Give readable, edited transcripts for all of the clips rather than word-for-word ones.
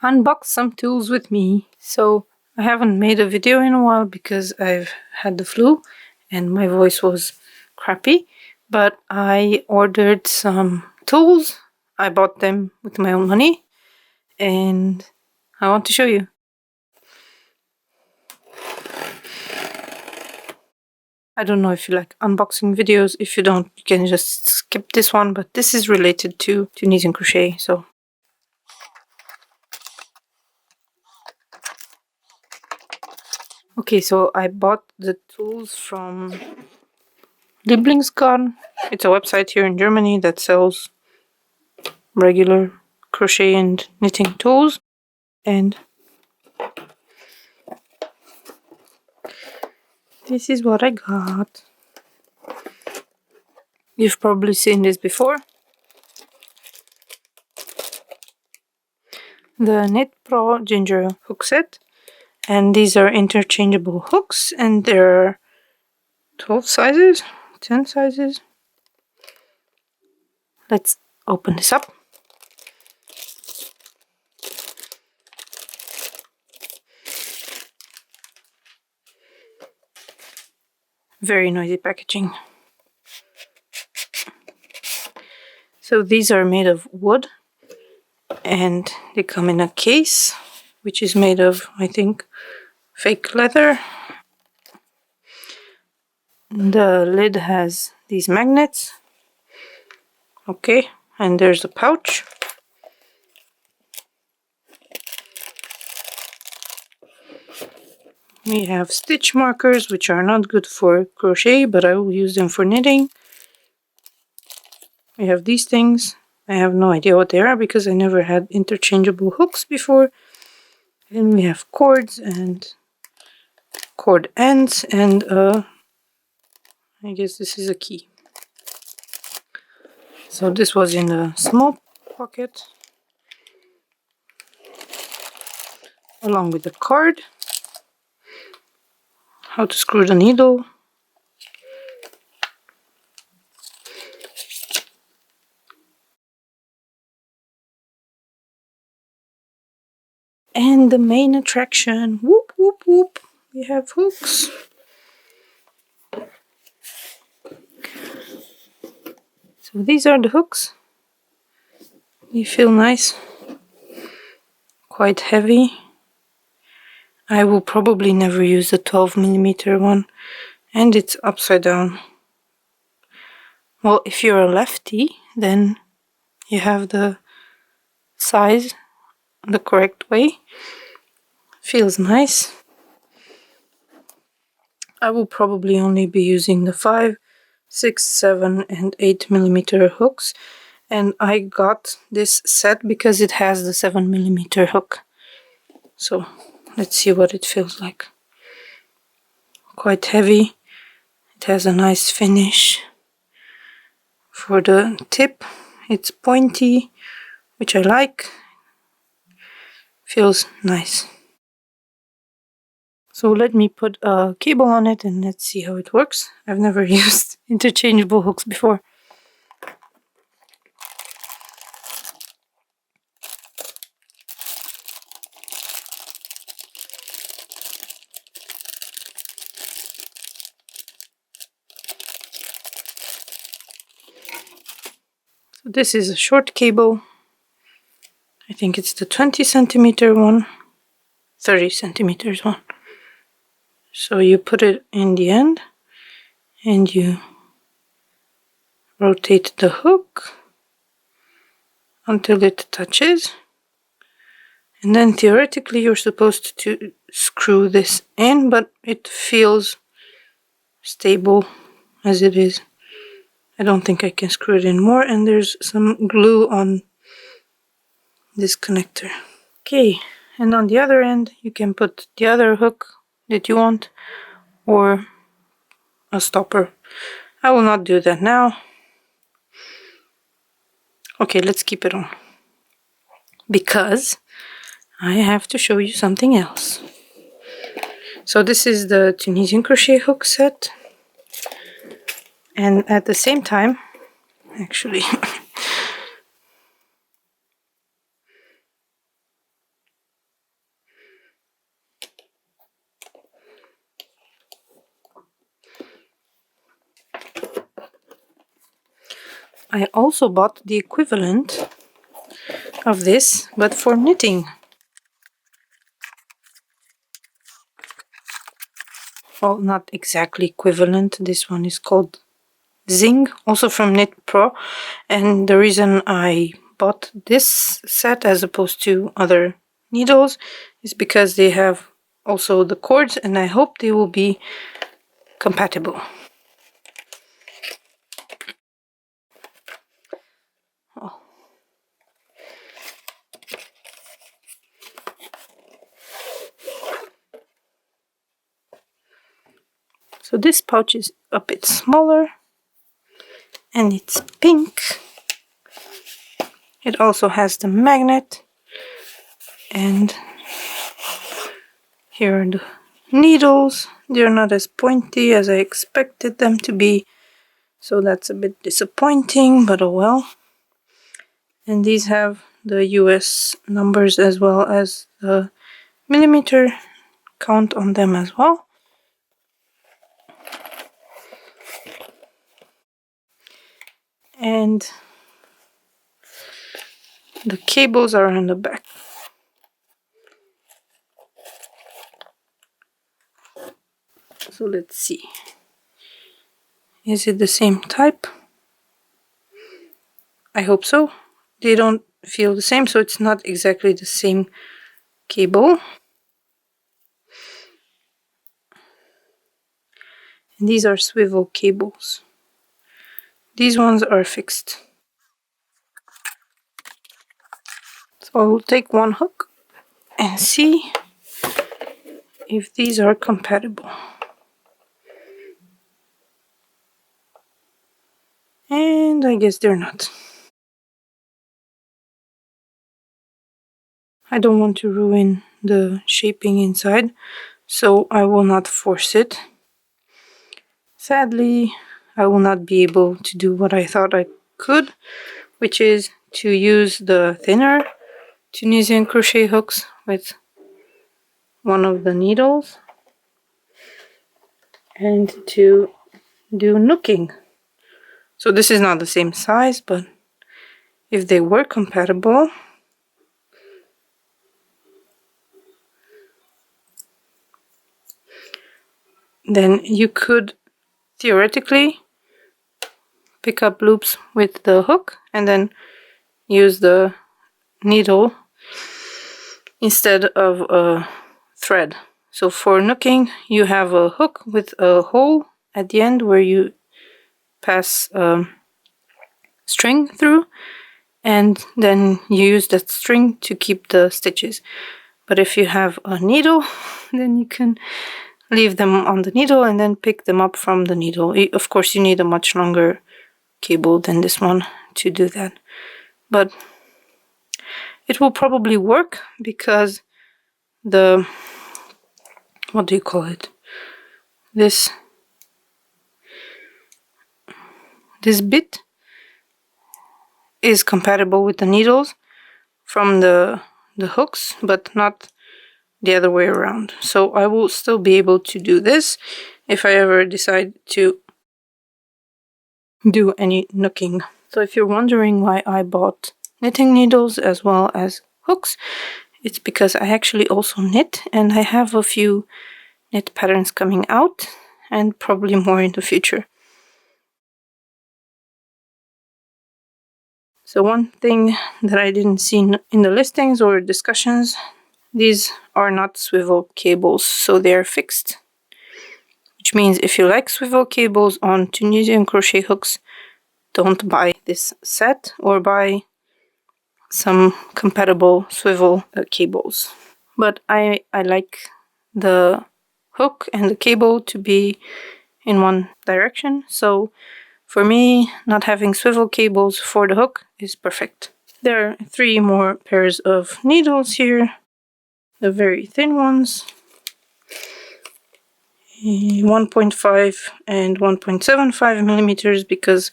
unbox some tools with me. So I haven't made a video in a while because I've had the flu and my voice was crappy, but I ordered some tools. I bought them with my own money and I want to show you. I don't know if you like unboxing videos. If you don't, you can just skip this one, but this is related to knitting crochet, so. Okay, so I bought the tools from Lieblingsgarn. It's a website here in Germany that sells regular crochet and knitting tools. And this is what I got. You've probably seen this before. The Knit Pro Ginger hook set. And these are interchangeable hooks, and there are 12 sizes, 10 sizes. Let's open this up. Very noisy packaging. So these are made of wood and they come in a case which is made of, I think, fake leather. The lid has these magnets. Okay, and there's a pouch. We have stitch markers, which are not good for crochet, but I will use them for knitting. We have these things. I have no idea what they are because I never had interchangeable hooks before. And we have cords and cord ends, and I guess this is a key. So this was in a small pocket, along with the card, how to screw the needle, and the main attraction. Whoop whoop whoop! We have hooks. So these are the hooks. They feel nice, quite heavy. I will probably never use the 12mm one, and it's upside down. Well, if you're a lefty, then you have the size the correct way. Feels nice. I will probably only be using the 5, 6, 7, and 8mm hooks, and I got this set because it has the 7mm hook. So let's see what it feels like. Quite heavy. It has a nice finish. For the tip, it's pointy, which I like. Feels nice. So let me put a cable on it and let's see how it works. I've never used interchangeable hooks before. So this is a short cable. I think it's the 20cm one, 30cm one. So you put it in the end and you rotate the hook until it touches, and then theoretically you're supposed to screw this in, but it feels stable as it is. I don't think I can screw it in more, and there's some glue on this connector. Okay, and on the other end you can put the other hook that you want or a stopper. I will not do that now. Okay, let's keep it on because I have to show you something else. So this is the Tunisian crochet hook set, and at the same time, actually I also bought the equivalent of this, but for knitting. Well, not exactly equivalent. This one is called Zing, also from Knit Pro. And the reason I bought this set as opposed to other needles is because they have also the cords, and I hope they will be compatible. Oh. So this pouch is a bit smaller and it's pink. It also has the magnet, and here are the needles. They're not as pointy as I expected them to be, so that's a bit disappointing, but oh well. And these have the US numbers as well as the millimeter count on them as well. And the cables are on the back. So let's see. Is it the same type? I hope so. They don't feel the same, so it's not exactly the same cable. And these are swivel cables. These ones are fixed. So I will take one hook and see if these are compatible. And I guess they're not. I don't want to ruin the shaping inside, so I will not force it. Sadly, I will not be able to do what I thought I could, which is to use the thinner Tunisian crochet hooks with one of the needles and to do nooking. So this is not the same size, but if they were compatible, then you could theoretically pick up loops with the hook and then use the needle instead of a thread. So for nooking, you have a hook with a hole at the end where you pass string through, and then you use that string to keep the stitches. But if you have a needle, then you can leave them on the needle and then pick them up from the needle. Of course, you need a much longer cable than this one to do that, but it will probably work because the, what do you call it, this bit is compatible with the needles from the hooks, but not the other way around. So I will still be able to do this if I ever decide to do any nooking. So if you're wondering why I bought knitting needles as well as hooks, it's because I actually also knit, and I have a few knit patterns coming out and probably more in the future. So one thing that I didn't see in the listings or discussions, these are not swivel cables, so they're fixed. Which means if you like swivel cables on Tunisian crochet hooks, don't buy this set or buy some compatible swivel cables. But I like the hook and the cable to be in one direction, so for me, not having swivel cables for the hook is perfect. There are 3 more pairs of needles here, the very thin ones, 1.5 and 1.75 millimeters, because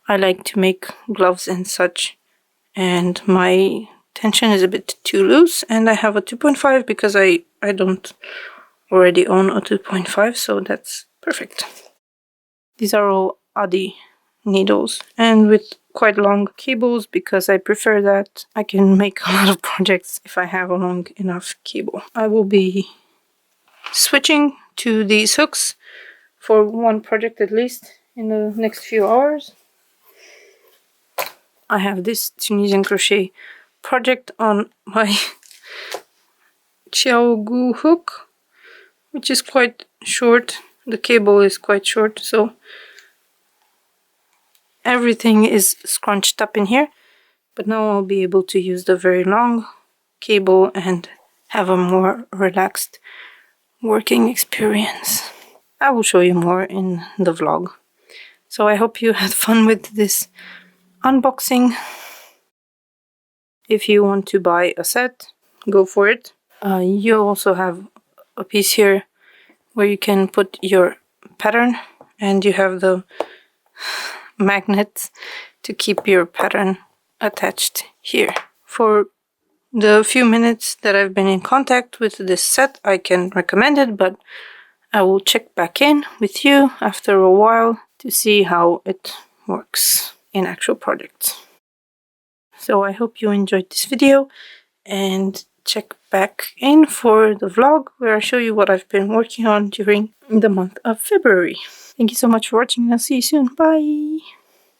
I like to make gloves and such, and my tension is a bit too loose, and I have a 2.5 because I don't already own a 2.5, so that's perfect. These are all Adi needles, and with quite long cables because I prefer that. I can make a lot of projects if I have a long enough cable. I will be switching to these hooks for one project at least in the next few hours. I have this Tunisian crochet project on my Xiaogu hook, which is quite short. The cable is quite short, so everything is scrunched up in here. But now I'll be able to use the very long cable and have a more relaxed working experience. I will show you more in the vlog. So I hope you had fun with this unboxing. If you want to buy a set, go for it. You also have a piece here where you can put your pattern, and you have the magnets to keep your pattern attached here. For the few minutes that I've been in contact with this set, I can recommend it, but I will check back in with you after a while to see how it works in actual projects. So I hope you enjoyed this video, and check back in for the vlog where I show you what I've been working on during the month of February. Thank you so much for watching, and I'll see you soon. Bye!